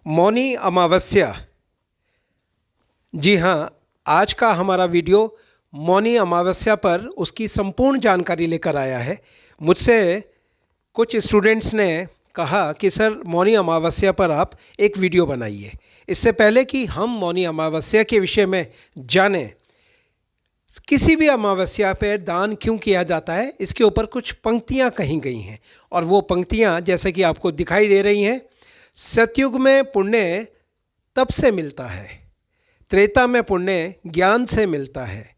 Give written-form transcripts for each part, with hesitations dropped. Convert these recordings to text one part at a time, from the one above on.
मौनी अमावस्या। जी हाँ, आज का हमारा वीडियो मौनी अमावस्या पर उसकी संपूर्ण जानकारी लेकर आया है। मुझसे कुछ स्टूडेंट्स ने कहा कि सर मौनी अमावस्या पर आप एक वीडियो बनाइए। इससे पहले कि हम मौनी अमावस्या के विषय में जानें, किसी भी अमावस्या पर दान क्यों किया जाता है, इसके ऊपर कुछ पंक्तियाँ कही गई हैं। और वो पंक्तियाँ जैसे कि आपको दिखाई दे रही हैं। सतयुग में पुण्य तप से मिलता है, त्रेता में पुण्य ज्ञान से मिलता है,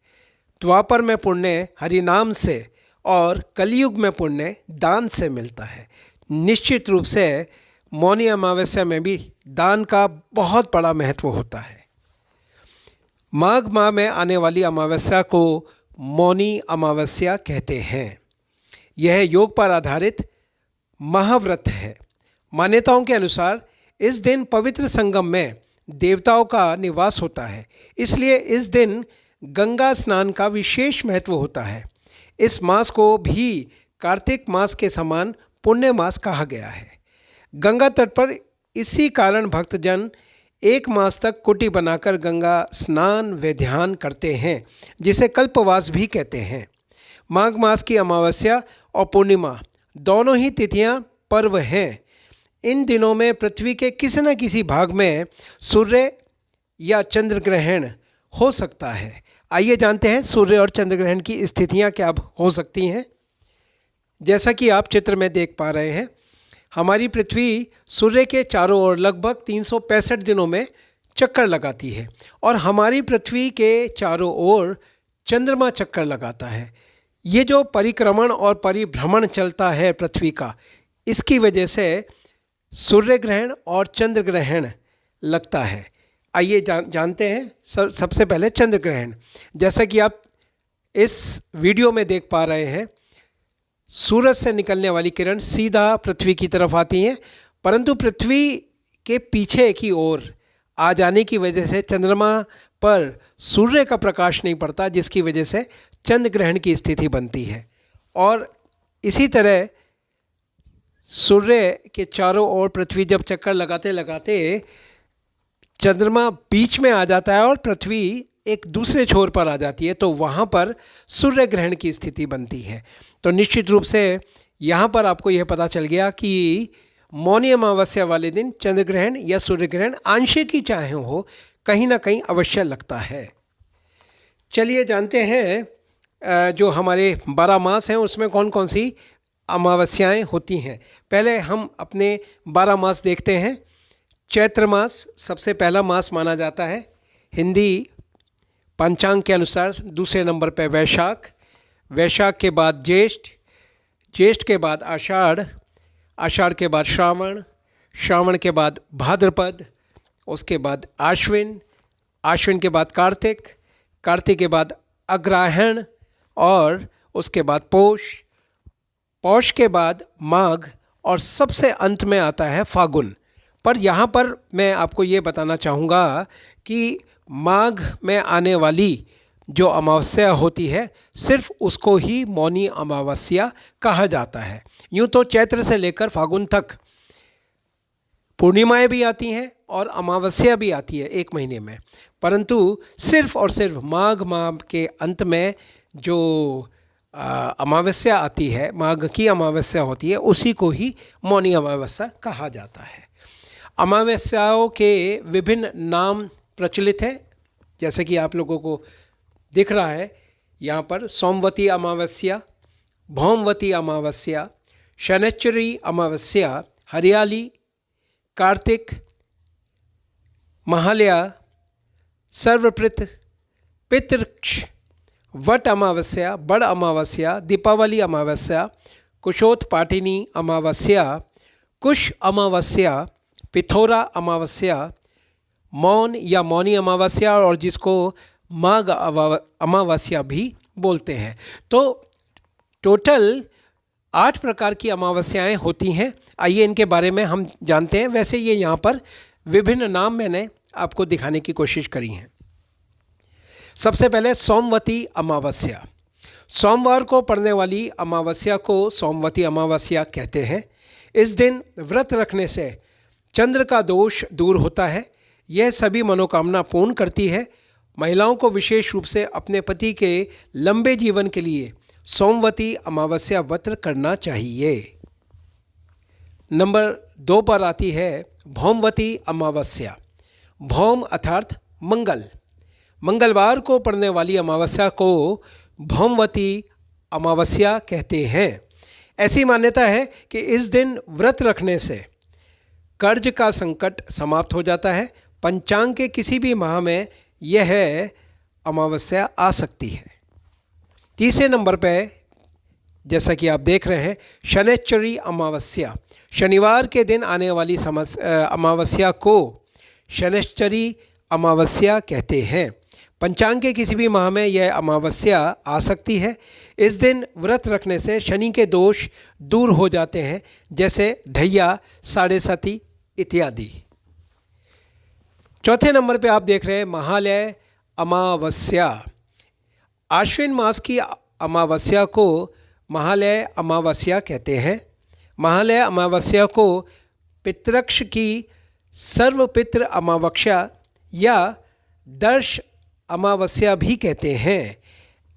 द्वापर में पुण्य हरि नाम से और कलयुग में पुण्य दान से मिलता है। निश्चित रूप से मौनी अमावस्या में भी दान का बहुत बड़ा महत्व होता है। माघ माह में आने वाली अमावस्या को मौनी अमावस्या कहते हैं। यह योग पर आधारित महाव्रत है। मान्यताओं के अनुसार इस दिन पवित्र संगम में देवताओं का निवास होता है, इसलिए इस दिन गंगा स्नान का विशेष महत्व होता है। इस मास को भी कार्तिक मास के समान पुण्य मास कहा गया है। गंगा तट पर इसी कारण भक्तजन एक मास तक कुटी बनाकर गंगा स्नान व ध्यान करते हैं, जिसे कल्पवास भी कहते हैं। माघ मास की अमावस्या और पूर्णिमा दोनों ही तिथियां पर्व हैं। इन दिनों में पृथ्वी के किसी न किसी भाग में सूर्य या चंद्र ग्रहण हो सकता है। आइए जानते हैं सूर्य और चंद्र ग्रहण की स्थितियां क्या हो सकती हैं। जैसा कि आप चित्र में देख पा रहे हैं, हमारी पृथ्वी सूर्य के चारों ओर लगभग 365 दिनों में चक्कर लगाती है और हमारी पृथ्वी के चारों ओर चंद्रमा चक्कर लगाता है। ये जो परिक्रमण और परिभ्रमण चलता है पृथ्वी का, इसकी वजह से सूर्य ग्रहण और चंद्र ग्रहण लगता है। आइए जानते हैं सबसे पहले चंद्र ग्रहण। जैसा कि आप इस वीडियो में देख पा रहे हैं, सूरज से निकलने वाली किरण सीधा पृथ्वी की तरफ आती हैं, परंतु पृथ्वी के पीछे की ओर आ जाने की वजह से चंद्रमा पर सूर्य का प्रकाश नहीं पड़ता, जिसकी वजह से चंद्र ग्रहण की स्थिति बनती है। और इसी तरह सूर्य के चारों ओर पृथ्वी जब चक्कर लगाते लगाते चंद्रमा बीच में आ जाता है और पृथ्वी एक दूसरे छोर पर आ जाती है, तो वहाँ पर सूर्य ग्रहण की स्थिति बनती है। तो निश्चित रूप से यहाँ पर आपको यह पता चल गया कि मौनी अमावस्या वाले दिन चंद्र ग्रहण या सूर्य ग्रहण आंशिक ही चाहे हो, कहीं ना कहीं अवश्य लगता है। चलिए जानते हैं जो हमारे 12 मास हैं उसमें कौन कौन सी अमावस्याएं होती हैं। पहले हम अपने 12 मास देखते हैं। चैत्र मास सबसे पहला मास माना जाता है। हिंदी पंचांग के अनुसार दूसरे नंबर पर वैशाख, वैशाख के बाद ज्येष्ठ, ज्येष्ठ के बाद आषाढ़, आषाढ़ के बाद श्रावण, श्रावण के बाद भाद्रपद, उसके बाद आश्विन, आश्विन के बाद कार्तिक, कार्तिक के बाद अग्रहायण और उसके बाद पौष, पौष के बाद माघ और सबसे अंत में आता है फागुन। पर यहाँ पर मैं आपको ये बताना चाहूँगा कि माघ में आने वाली जो अमावस्या होती है, सिर्फ उसको ही मौनी अमावस्या कहा जाता है। यूँ तो चैत्र से लेकर फागुन तक पूर्णिमाएँ भी आती हैं और अमावस्या भी आती है एक महीने में, परंतु सिर्फ और सिर्फ माघ माह के अंत में जो अमावस्या आती है, माघ की अमावस्या होती है, उसी को ही मौनी अमावस्या कहा जाता है। अमावस्याओं के विभिन्न नाम प्रचलित हैं, जैसे कि आप लोगों को दिख रहा है यहाँ पर। सोमवती अमावस्या, भौमवती अमावस्या, शनैश्चरी अमावस्या, हरियाली, कार्तिक, महालया, सर्वप्रत, पितृक्ष, वट अमावस्या, बड़ अमावस्या, दीपावली अमावस्या, कुशोत्पाटिनी अमावस्या, कुश अमावस्या, पिथौरा अमावस्या, मौन या मौनी अमावस्या और जिसको माघ अमावस्या भी बोलते हैं। तो टोटल 8 प्रकार की अमावस्याएं होती हैं। आइए इनके बारे में हम जानते हैं। वैसे ये यहाँ पर विभिन्न नाम मैंने आपको दिखाने की कोशिश करी हैं। सबसे पहले सोमवती अमावस्या। सोमवार को पड़ने वाली अमावस्या को सोमवती अमावस्या कहते हैं। इस दिन व्रत रखने से चंद्र का दोष दूर होता है। यह सभी मनोकामना पूर्ण करती है। महिलाओं को विशेष रूप से अपने पति के लंबे जीवन के लिए सोमवती अमावस्या व्रत करना चाहिए। नंबर 2 पर आती है भौमवती अमावस्या। भौम अर्थात मंगल। मंगलवार को पड़ने वाली अमावस्या को भौमवती अमावस्या कहते हैं। ऐसी मान्यता है कि इस दिन व्रत रखने से कर्ज का संकट समाप्त हो जाता है। पंचांग के किसी भी माह में यह अमावस्या आ सकती है। तीसरे नंबर पे जैसा कि आप देख रहे हैं शनैश्चरी अमावस्या। शनिवार के दिन आने वाली अमावस्या को शनैश्चरी अमावस्या कहते हैं। पंचांग के किसी भी माह में यह अमावस्या आ सकती है। इस दिन व्रत रखने से शनि के दोष दूर हो जाते हैं, जैसे ढैया, साढ़े साती इत्यादि। चौथे नंबर पे आप देख रहे हैं महालय अमावस्या। आश्विन मास की अमावस्या को महालय अमावस्या कहते हैं। महालय अमावस्या को पितृपक्ष की सर्वपितृ अमावस्या या दर्श अमावस्या भी कहते हैं।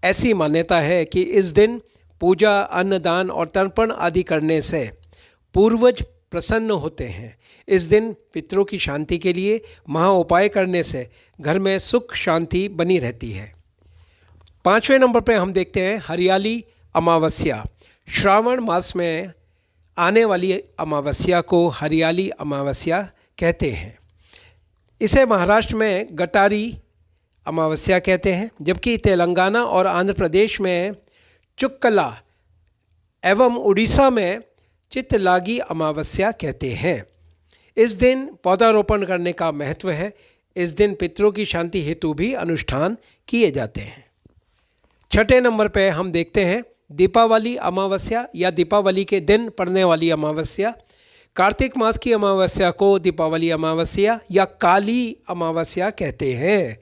ऐसी मान्यता है कि इस दिन पूजा, अन्नदान और तर्पण आदि करने से पूर्वज प्रसन्न होते हैं। इस दिन पितरों की शांति के लिए महा उपाय करने से घर में सुख शांति बनी रहती है। 5वें नंबर पर हम देखते हैं हरियाली अमावस्या। श्रावण मास में आने वाली अमावस्या को हरियाली अमावस्या कहते हैं। इसे महाराष्ट्र में गटारी अमावस्या कहते हैं, जबकि तेलंगाना और आंध्र प्रदेश में चुक्कला एवं उड़ीसा में चित्तलागी अमावस्या कहते हैं। इस दिन पौधारोपण करने का महत्व है। इस दिन पितरों की शांति हेतु भी अनुष्ठान किए जाते हैं। 6ठे नंबर पे हम देखते हैं दीपावली अमावस्या या दीपावली के दिन पड़ने वाली अमावस्या। कार्तिक मास की अमावस्या को दीपावली अमावस्या या काली अमावस्या कहते हैं।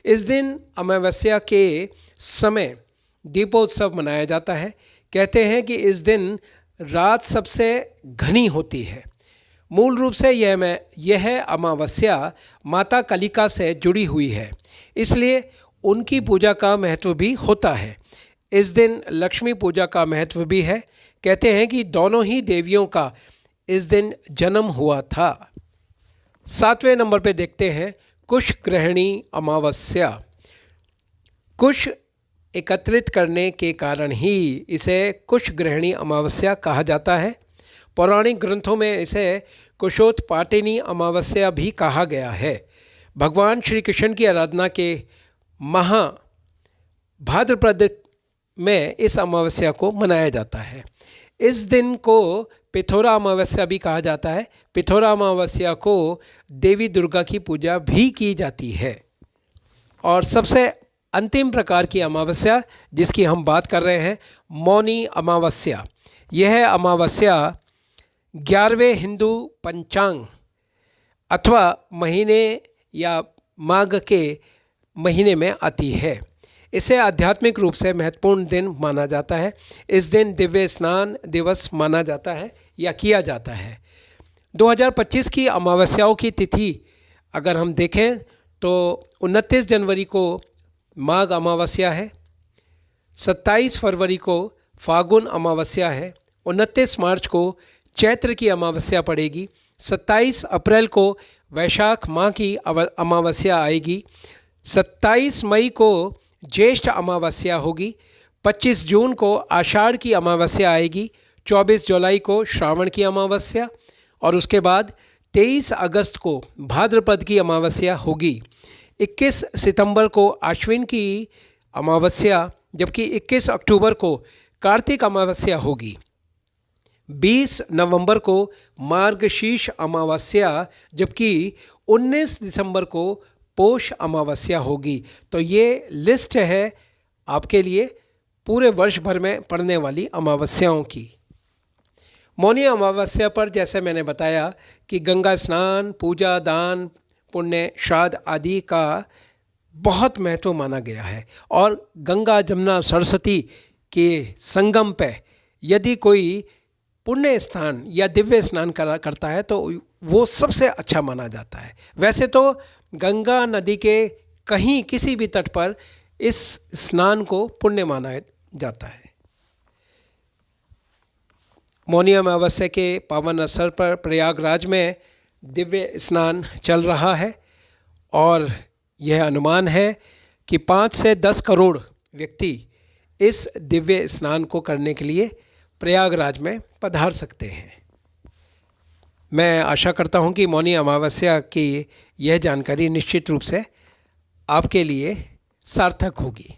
इस दिन अमावस्या के समय दीपोत्सव मनाया जाता है। कहते हैं कि इस दिन रात सबसे घनी होती है। मूल रूप से यह अमावस्या माता कालिका से जुड़ी हुई है, इसलिए उनकी पूजा का महत्व भी होता है। इस दिन लक्ष्मी पूजा का महत्व भी है। कहते हैं कि दोनों ही देवियों का इस दिन जन्म हुआ था। 7वें नंबर पे देखते हैं कुश ग्रहणी अमावस्या। कुश एकत्रित करने के कारण ही इसे कुश ग्रहणी अमावस्या कहा जाता है। पौराणिक ग्रंथों में इसे कुशोत्पाटिनी अमावस्या भी कहा गया है। भगवान श्री कृष्ण की आराधना के माह भाद्रपद में इस अमावस्या को मनाया जाता है। इस दिन को पिथौरा अमावस्या भी कहा जाता है। पिथौरा अमावस्या को देवी दुर्गा की पूजा भी की जाती है। और सबसे अंतिम प्रकार की अमावस्या जिसकी हम बात कर रहे हैं मौनी अमावस्या। यह अमावस्या 11वें हिंदू पंचांग अथवा महीने या माघ के महीने में आती है। इसे आध्यात्मिक रूप से महत्वपूर्ण दिन माना जाता है। इस दिन दिव्य स्नान दिवस माना जाता है या किया जाता है। 2025 की अमावस्याओं की तिथि अगर हम देखें तो 29 जनवरी को माघ अमावस्या है, 27 फरवरी को फागुन अमावस्या है, 29 मार्च को चैत्र की अमावस्या पड़ेगी, 27 अप्रैल को वैशाख माह की अमावस्या आएगी, 27 मई को ज्येष्ठ अमावस्या होगी, 25 जून को आषाढ़ की अमावस्या आएगी, 24 जुलाई को श्रावण की अमावस्या और उसके बाद 23 अगस्त को भाद्रपद की अमावस्या होगी। 21 सितंबर को आश्विन की अमावस्या, जबकि 21 अक्टूबर को कार्तिक अमावस्या होगी। 20 नवंबर को मार्गशीर्ष अमावस्या, जबकि 19 दिसंबर को पोष अमावस्या होगी। तो ये लिस्ट है आपके लिए पूरे वर्ष भर में पड़ने वाली अमावस्याओं की। मौनी अमावस्या पर जैसे मैंने बताया कि गंगा स्नान, पूजा, दान, पुण्य, श्राद्ध आदि का बहुत महत्व माना गया है। और गंगा, जमुना, सरस्वती के संगम पे यदि कोई पुण्य स्नान या दिव्य स्नान करता है तो वो सबसे अच्छा माना जाता है। वैसे तो गंगा नदी के कहीं किसी भी तट पर इस स्नान को पुण्य माना जाता है। मौनी अमावस्या के पावन अवसर पर प्रयागराज में दिव्य स्नान चल रहा है और यह अनुमान है कि 5 से 10 करोड़ व्यक्ति इस दिव्य स्नान को करने के लिए प्रयागराज में पधार सकते हैं। मैं आशा करता हूं कि मौनी अमावस्या की यह जानकारी निश्चित रूप से आपके लिए सार्थक होगी।